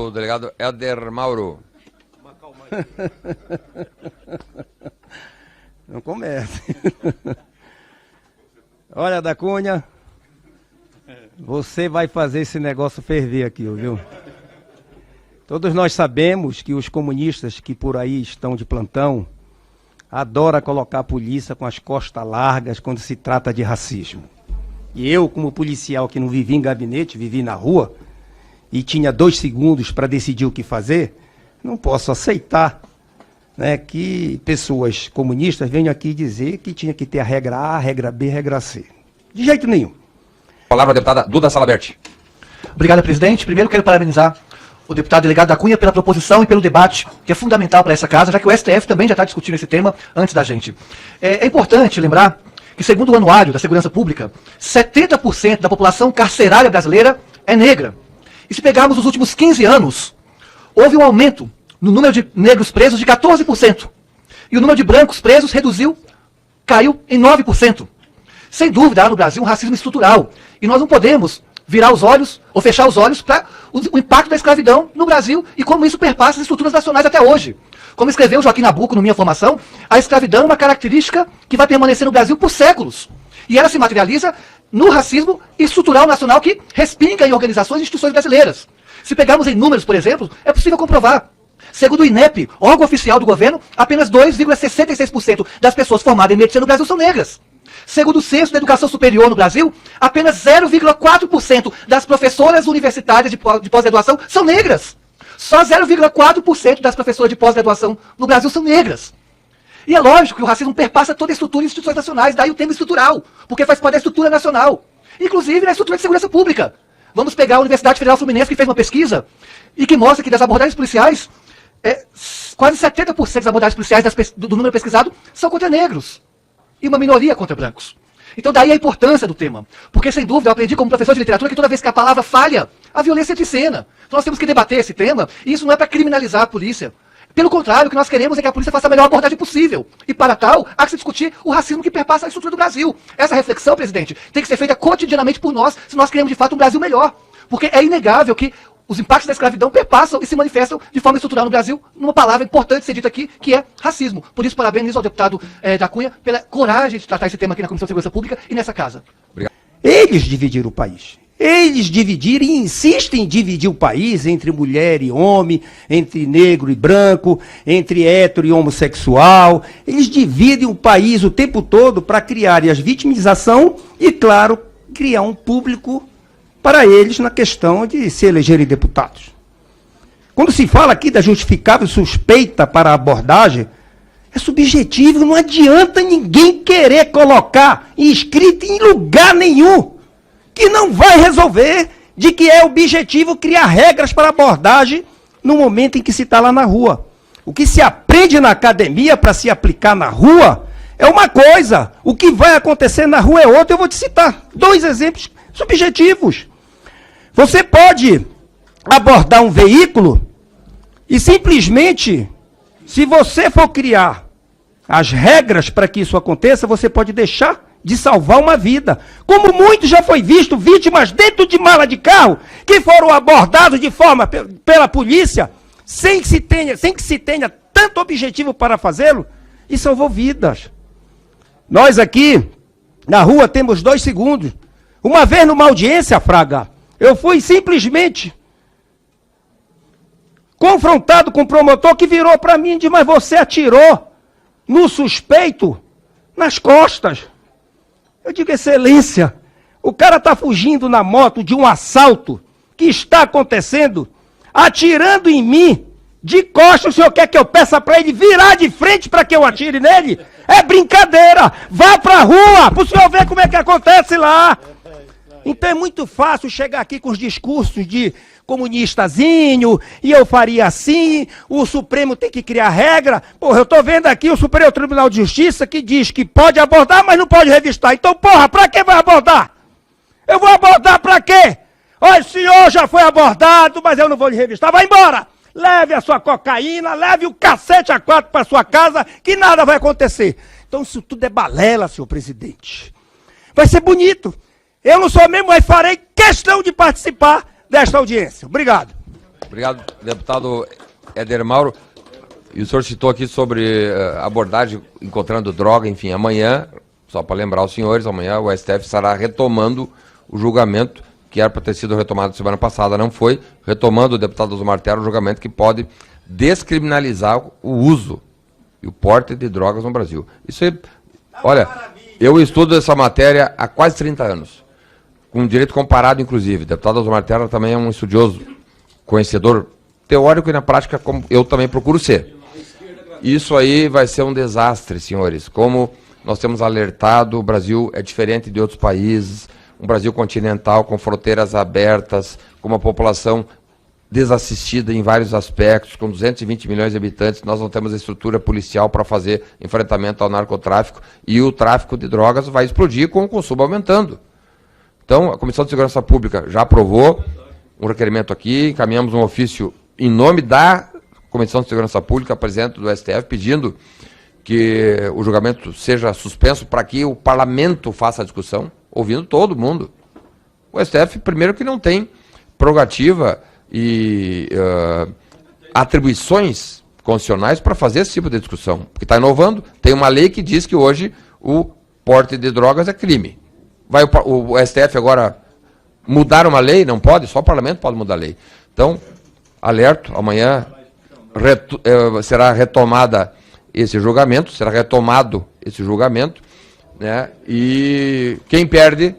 do delegado Éder Mauro. Não comece. Olha, da Cunha, você vai fazer esse negócio ferver aqui, viu? Todos nós sabemos que os comunistas que por aí estão de plantão adoram colocar a polícia com as costas largas quando se trata de racismo. E eu, como policial que não vivi em gabinete, vivi na rua, e tinha 2 segundos para decidir o que fazer, não posso aceitar, né, que pessoas comunistas venham aqui dizer que tinha que ter a regra A, a regra B, a regra C. De jeito nenhum. Palavra a deputada Duda Salabert. Obrigado, presidente. Primeiro quero parabenizar o deputado delegado da Cunha pela proposição e pelo debate, que é fundamental para essa casa, já que o STF também já está discutindo esse tema antes da gente. É importante lembrar que, segundo o Anuário da Segurança Pública, 70% da população carcerária brasileira é negra. E se pegarmos os últimos 15 anos, houve um aumento no número de negros presos de 14%. E o número de brancos presos caiu em 9%. Sem dúvida, há no Brasil um racismo estrutural. E nós não podemos virar os olhos ou fechar os olhos para o impacto da escravidão no Brasil e como isso perpassa as estruturas nacionais até hoje. Como escreveu Joaquim Nabuco no Minha Formação, a escravidão é uma característica que vai permanecer no Brasil por séculos. E ela se materializa no racismo estrutural nacional que respinga em organizações e instituições brasileiras. Se pegarmos em números, por exemplo, é possível comprovar. Segundo o INEP, órgão oficial do governo, apenas 2,66% das pessoas formadas em medicina no Brasil são negras. Segundo o Censo da Educação Superior no Brasil, apenas 0,4% das professoras universitárias de pós-graduação são negras. Só 0,4% das professoras de pós-graduação no Brasil são negras. E é lógico que o racismo perpassa toda a estrutura e instituições nacionais, daí o termo estrutural, porque faz parte da estrutura nacional, inclusive na estrutura de segurança pública. Vamos pegar a Universidade Federal Fluminense, que fez uma pesquisa e que mostra que das abordagens policiais, quase 70% das abordagens policiais do número pesquisado são contra negros e uma minoria contra brancos. Então daí a importância do tema, porque sem dúvida eu aprendi como professor de literatura que toda vez que a palavra falha, a violência entra em cena. Então nós temos que debater esse tema, e isso não é para criminalizar a polícia. Pelo contrário, o que nós queremos é que a polícia faça a melhor abordagem possível. E para tal, há que se discutir o racismo que perpassa a estrutura do Brasil. Essa reflexão, presidente, tem que ser feita cotidianamente por nós, se nós queremos de fato um Brasil melhor. Porque é inegável que os impactos da escravidão perpassam e se manifestam de forma estrutural no Brasil, numa palavra importante ser dita aqui, que é racismo. Por isso, parabenizo ao deputado da Cunha pela coragem de tratar esse tema aqui na Comissão de Segurança Pública e nessa casa. Obrigado. Eles dividiram o país. Eles dividiram e insistem em dividir o país entre mulher e homem, entre negro e branco, entre hétero e homossexual. Eles dividem o país o tempo todo para criar a vitimização e, claro, criar um público para eles na questão de se elegerem deputados. Quando se fala aqui da justificável suspeita para a abordagem, é subjetivo, não adianta ninguém querer colocar escrito em lugar nenhum, que não vai resolver de que é objetivo criar regras para abordagem no momento em que se está lá na rua. O que se aprende na academia para se aplicar na rua é uma coisa, o que vai acontecer na rua é outra. Eu vou te citar 2 exemplos subjetivos. Você pode abordar um veículo e simplesmente, se você for criar as regras para que isso aconteça, você pode deixar de salvar uma vida. Como muito já foi visto, vítimas dentro de mala de carro, que foram abordados de forma pela polícia, sem que se tenha tanto objetivo para fazê-lo, e salvou vidas. Nós aqui, na rua, temos 2 segundos. Uma vez numa audiência, Fraga, eu fui simplesmente confrontado com o promotor que virou para mim e disse: mas você atirou no suspeito nas costas. Eu digo: excelência, o cara está fugindo na moto de um assalto que está acontecendo, atirando em mim, de costas. O senhor quer que eu peça para ele virar de frente para que eu atire nele? É brincadeira! Vá para a rua, para o senhor ver como é que acontece lá. Então é muito fácil chegar aqui com os discursos de comunistazinho, e eu faria assim, o Supremo tem que criar regra. Porra, eu tô vendo aqui o Superior Tribunal de Justiça que diz que pode abordar, mas não pode revistar. Então, porra, pra que vai abordar? Eu vou abordar pra quê? Olha, o senhor já foi abordado, mas eu não vou lhe revistar. Vai embora! Leve a sua cocaína, leve o cacete A4 para sua casa, que nada vai acontecer. Então isso tudo é balela, senhor presidente. Vai ser bonito. Eu não sou mesmo, mas farei questão de participar desta audiência. Obrigado. Obrigado, deputado Éder Mauro. E o senhor citou aqui sobre abordagem encontrando droga, enfim, amanhã, só para lembrar os senhores, amanhã o STF estará retomando o julgamento que era para ter sido retomado semana passada, não foi, retomando o deputado Osmar Terra, o julgamento que pode descriminalizar o uso e o porte de drogas no Brasil. Isso aí, olha, eu estudo essa matéria há quase 30 anos, com direito comparado, inclusive. O deputado Osmar Terra também é um estudioso, conhecedor teórico e na prática, como eu também procuro ser. Isso aí vai ser um desastre, senhores. Como nós temos alertado, o Brasil é diferente de outros países, um Brasil continental com fronteiras abertas, com uma população desassistida em vários aspectos, com 220 milhões de habitantes, nós não temos a estrutura policial para fazer enfrentamento ao narcotráfico e o tráfico de drogas vai explodir com o consumo aumentando. Então, a Comissão de Segurança Pública já aprovou um requerimento aqui, encaminhamos um ofício em nome da Comissão de Segurança Pública, presidente do STF, pedindo que o julgamento seja suspenso para que o parlamento faça a discussão, ouvindo todo mundo. O STF, primeiro, que não tem prerrogativa e atribuições constitucionais para fazer esse tipo de discussão, porque está inovando. Tem uma lei que diz que hoje o porte de drogas é crime. Vai o STF agora mudar uma lei? Não pode, só o parlamento pode mudar a lei. Então, alerto, amanhã será retomada esse julgamento, será retomado esse julgamento, né? E quem perde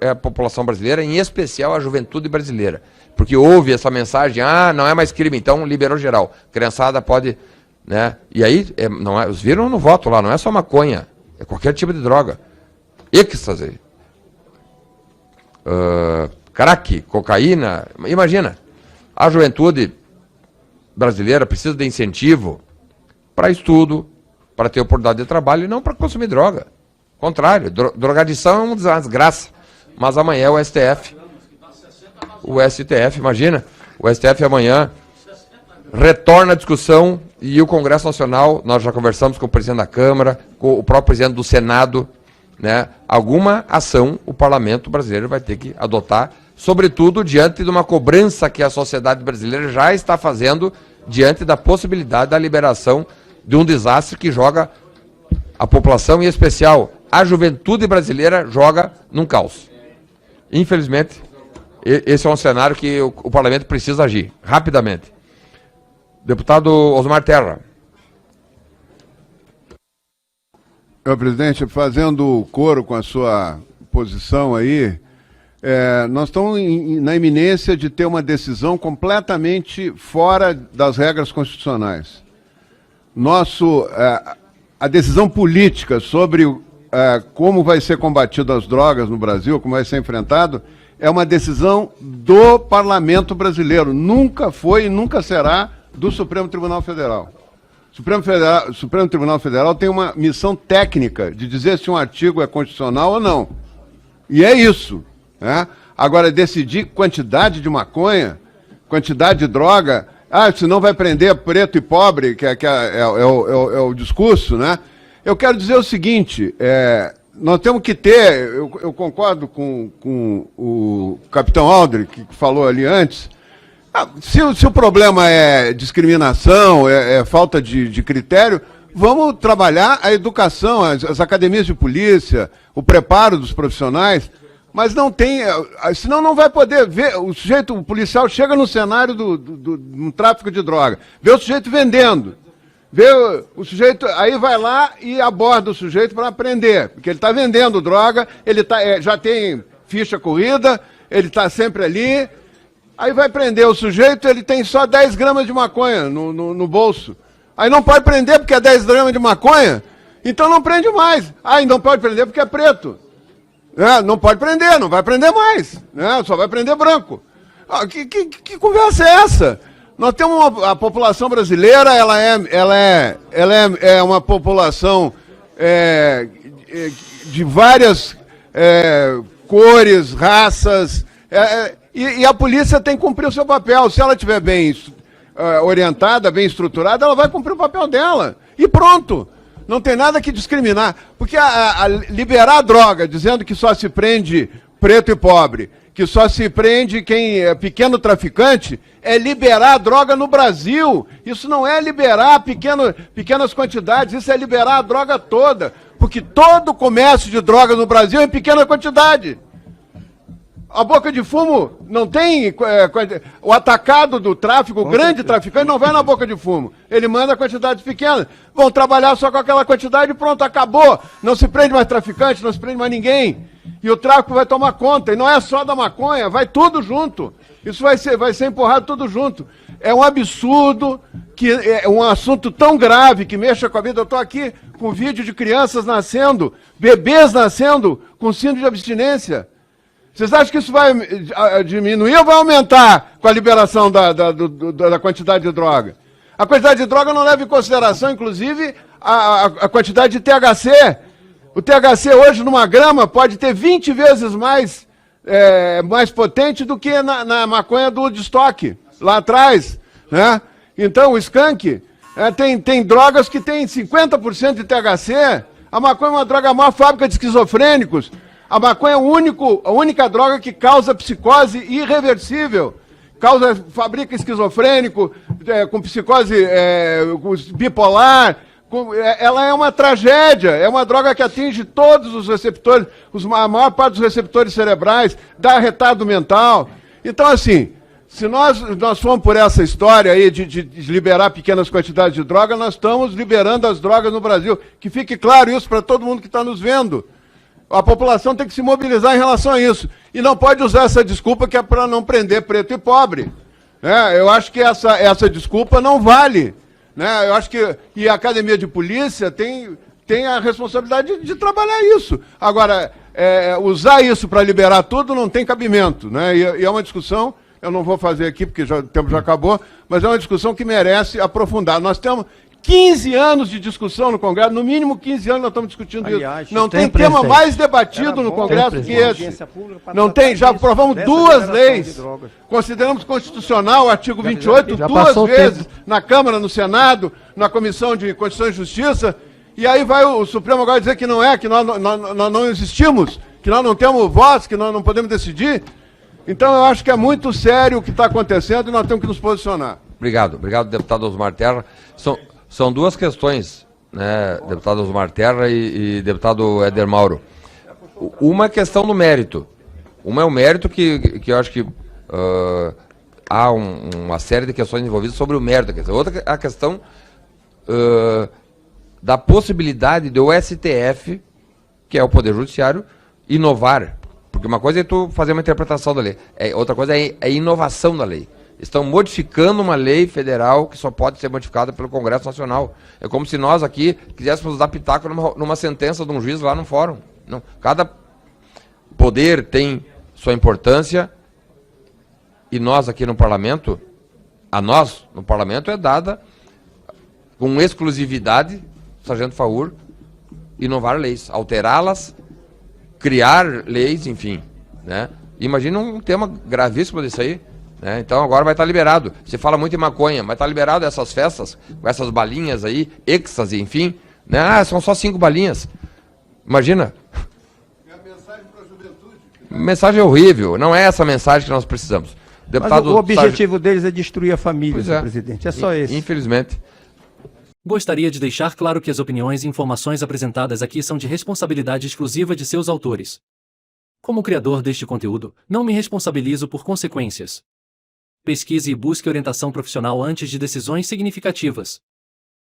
é a população brasileira, em especial a juventude brasileira. Porque houve essa mensagem, não é mais crime, então liberou geral. Criançada pode, né? E aí, não é, os viram no voto lá, não é só maconha, é qualquer tipo de droga. Êxtase, crack, cocaína, imagina. A juventude brasileira precisa de incentivo para estudo, para ter oportunidade de trabalho e não para consumir droga. Contrário, drogadição é uma desgraça. Mas amanhã é o STF, imagina, o STF amanhã retorna a discussão e o Congresso Nacional, nós já conversamos com o presidente da Câmara, com o próprio presidente do Senado, né? Alguma ação o parlamento brasileiro vai ter que adotar, sobretudo diante de uma cobrança que a sociedade brasileira já está fazendo diante da possibilidade da liberação de um desastre que joga a população, em especial a juventude brasileira, joga num caos. Infelizmente, esse é um cenário que o parlamento precisa agir, rapidamente. Deputado Osmar Terra. Presidente, fazendo coro com a sua posição aí, nós estamos na iminência de ter uma decisão completamente fora das regras constitucionais. A decisão política sobre como vai ser combatido as drogas no Brasil, como vai ser enfrentado, é uma decisão do Parlamento brasileiro. Nunca foi e nunca será do Supremo Tribunal Federal. O Supremo Tribunal Federal tem uma missão técnica de dizer se um artigo é constitucional ou não. E é isso. Né? Agora, decidir quantidade de maconha, quantidade de droga, senão vai prender preto e pobre, que é o discurso, né? Eu quero dizer o seguinte, nós temos que ter, eu concordo com o capitão Aldrich, que falou ali antes, se o problema é discriminação, é falta de critério, vamos trabalhar a educação, as academias de polícia, o preparo dos profissionais, mas não tem, senão não vai poder ver, o policial chega no cenário do tráfico de droga, vê o sujeito vendendo, vê o sujeito, aí vai lá e aborda o sujeito para prender, porque ele está vendendo droga, ele já tem ficha corrida, ele está sempre ali. Aí vai prender o sujeito, ele tem só 10 gramas de maconha no bolso. Aí não pode prender porque é 10 gramas de maconha, então não prende mais. E não pode prender porque é preto. Não pode prender, não vai prender mais. Só vai prender branco. Que conversa é essa? Nós temos a população brasileira, ela é uma população de várias cores, raças, e a polícia tem que cumprir o seu papel. Se ela estiver bem orientada, bem estruturada, ela vai cumprir o papel dela. E pronto. Não tem nada que discriminar. Porque liberar a droga, dizendo que só se prende preto e pobre, que só se prende quem é pequeno traficante, é liberar a droga no Brasil. Isso não é liberar pequenas quantidades, isso é liberar a droga toda. Porque todo o comércio de droga no Brasil é em pequena quantidade. A boca de fumo não tem... o atacado do tráfico, o grande traficante, não vai na boca de fumo. Ele manda quantidades pequenas. Vão trabalhar só com aquela quantidade e pronto, acabou. Não se prende mais traficante, não se prende mais ninguém. E o tráfico vai tomar conta. E não é só da maconha, vai tudo junto. Isso vai ser empurrado tudo junto. É um absurdo, que é um assunto tão grave que mexa com a vida. Eu estou aqui com vídeo de crianças nascendo, bebês nascendo com síndrome de abstinência. Vocês acham que isso vai diminuir ou vai aumentar com a liberação da quantidade de droga? A quantidade de droga não leva em consideração, inclusive, a quantidade de THC. O THC hoje, numa grama, pode ter 20 vezes mais potente do que na maconha do Woodstock, lá atrás. Né? Então, o skunk tem drogas que tem 50% de THC. A maconha é uma droga, a maior fábrica de esquizofrênicos. A maconha é a única droga que causa psicose irreversível. Fabrica esquizofrênico, com psicose bipolar. Ela é uma tragédia, é uma droga que atinge todos os receptores, a maior parte dos receptores cerebrais, dá retardo mental. Então, assim, se nós formos por essa história aí de liberar pequenas quantidades de droga, nós estamos liberando as drogas no Brasil. Que fique claro isso para todo mundo que está nos vendo. A população tem que se mobilizar em relação a isso. E não pode usar essa desculpa que é para não prender preto e pobre. Eu acho que essa desculpa não vale. Eu acho que a academia de polícia tem a responsabilidade de trabalhar isso. Agora, usar isso para liberar tudo não tem cabimento. E é uma discussão, eu não vou fazer aqui porque o tempo já acabou, mas é uma discussão que merece aprofundar. Nós temos 15 anos de discussão no Congresso, no mínimo 15 anos nós estamos discutindo isso. Não tem tema mais debatido no Congresso que esse. Não tem, já aprovamos duas leis. Consideramos constitucional o artigo 28 duas vezes, na Câmara, no Senado, na Comissão de Constituição e Justiça, e aí vai o Supremo agora dizer que não que nós não existimos, que nós não temos voz, que nós não podemos decidir. Então eu acho que é muito sério o que está acontecendo e nós temos que nos posicionar. Obrigado, deputado Osmar Terra. São duas questões, né, deputado Osmar Terra e deputado Éder Mauro. Uma é questão do mérito. Uma é o mérito que eu acho que há uma série de questões envolvidas sobre o mérito. Outra é a questão da possibilidade do STF, que é o Poder Judiciário, inovar. Porque uma coisa é tu fazer uma interpretação da lei, outra coisa é a inovação da lei. Estão modificando uma lei federal que só pode ser modificada pelo Congresso Nacional. É como se nós aqui quiséssemos dar pitaco numa sentença de um juiz lá no fórum. Não. Cada poder tem sua importância e nós aqui no Parlamento, a nós no Parlamento é dada com exclusividade, Sargento Faur, inovar leis, alterá-las, criar leis, enfim. Né? Imagina um tema gravíssimo desse aí. Então agora vai estar liberado. Se fala muito em maconha, vai estar liberado essas festas, com essas balinhas aí, êxtase, enfim. São só 5 balinhas. Imagina. É a mensagem para a juventude. Mensagem horrível. Não é essa mensagem que nós precisamos. Mas o objetivo deles é destruir a família, senhor presidente. É só esse. Infelizmente. Gostaria de deixar claro que as opiniões e informações apresentadas aqui são de responsabilidade exclusiva de seus autores. Como criador deste conteúdo, não me responsabilizo por consequências. Pesquise e busque orientação profissional antes de decisões significativas.